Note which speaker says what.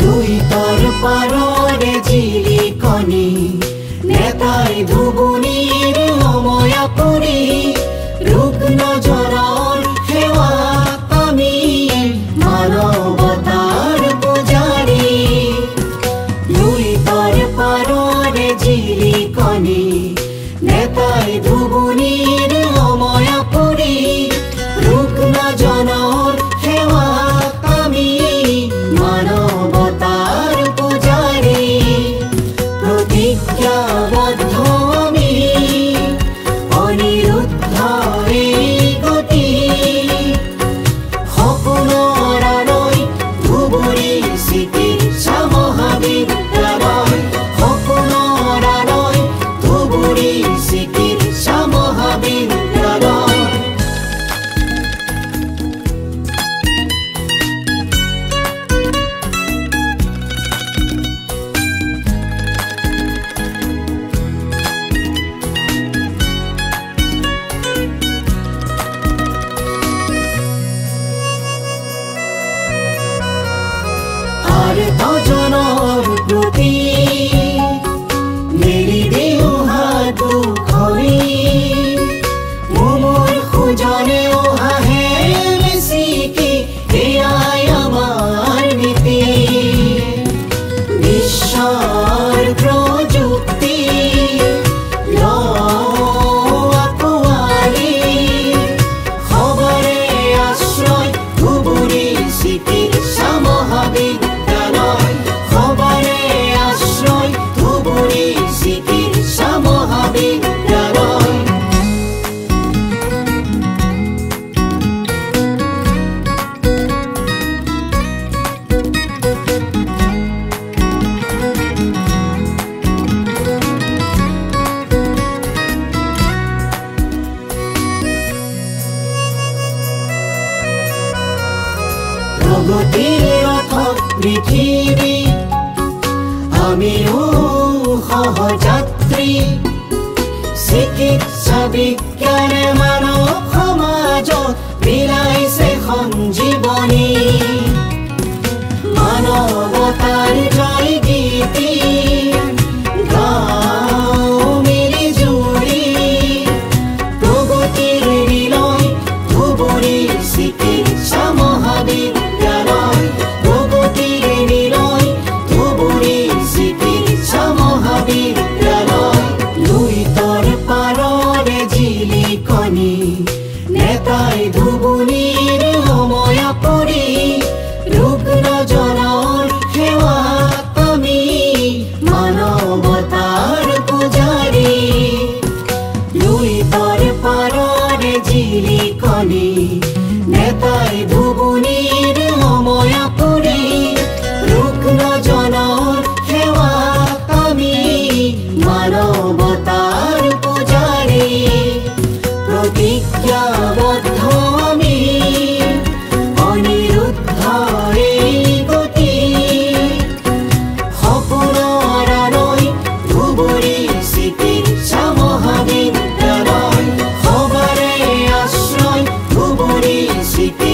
Speaker 1: লুইতৰ পাৰৰে জিলিকনি নেতাই ধুবুনীৰ সময়া পৰি ৰুগ্ন জনৰ সেৱাত আমি মানৱতাৰ পূজাৰী লুইতৰ পাৰৰে জিলিকনি নেতাই ধুবুনীৰ সময়া পৰি ৰুগ্ন জনৰ সেৱাত আমি মানৱতাৰ পূজাৰী প্ৰতিজ্ঞাবদ্ধ আমি অনিৰুদ্ধ এই গতি সপোনৰ আৰৈ ধুবুৰী চিকিৎসা মহাবিদ্যালয় সপোনৰ আৰৈ ধুবুৰী চিকিৎসা মহাবিদ্যালয় জনৰ প্ৰতি মেলি দিও হাত দুখৰি মোৰ খুজনে হাঁহে বেছিকে এয়াই আমাৰ নীতি বিশ্বৰ প্ৰযুক্তি আকোৱালি সবৰে আশ্ৰয় ধুবুৰী চিকিৎসা মহাবিদ্যালয় সবৰে আশ্ৰয় ধুবুৰী চিকিৎসা মহাবিদ্যালয় প্ৰগতিৰ ৰথত পৃথিৱী আমিও সহযাত্ৰী চিকিৎসা বিজ্ঞানে মানৱ সমাজত বিলাইছে সঞ্জীৱনী মানৱতাৰ জয় গীতি গাঁও মিলি জুৰি প্ৰগতিৰ বিলয় ধুবুৰী চিকিৎসা মহাবিদ্যালয় প্ৰগতিৰ বিলয় ধুবুৰী চিকিৎসা মহাবিদ্যালয় লুইতৰ পাৰৰে জিলিকনি নেতাই ধুবুনীৰ সময়া পৰি ৰুগ্ন জনৰ সেৱাত আমি মানৱতাৰ পূজাৰী লুইতৰ পাৰৰে জিলিকনি নেতাই ধুবুনীৰ সময়া পৰি ৰুগ্ন জনৰ সেৱাত আমি মানৱতাৰ পূজাৰী প্ৰতিজ্ঞাবদ্ধ আমি অনিৰুদ্ধ এই গতি সপোনৰ আৰৈ ধুবুৰী চিকিৎসা মহাবিদ্যালয় সবৰে আশ্ৰয় ধুবুৰী চিকিৎসা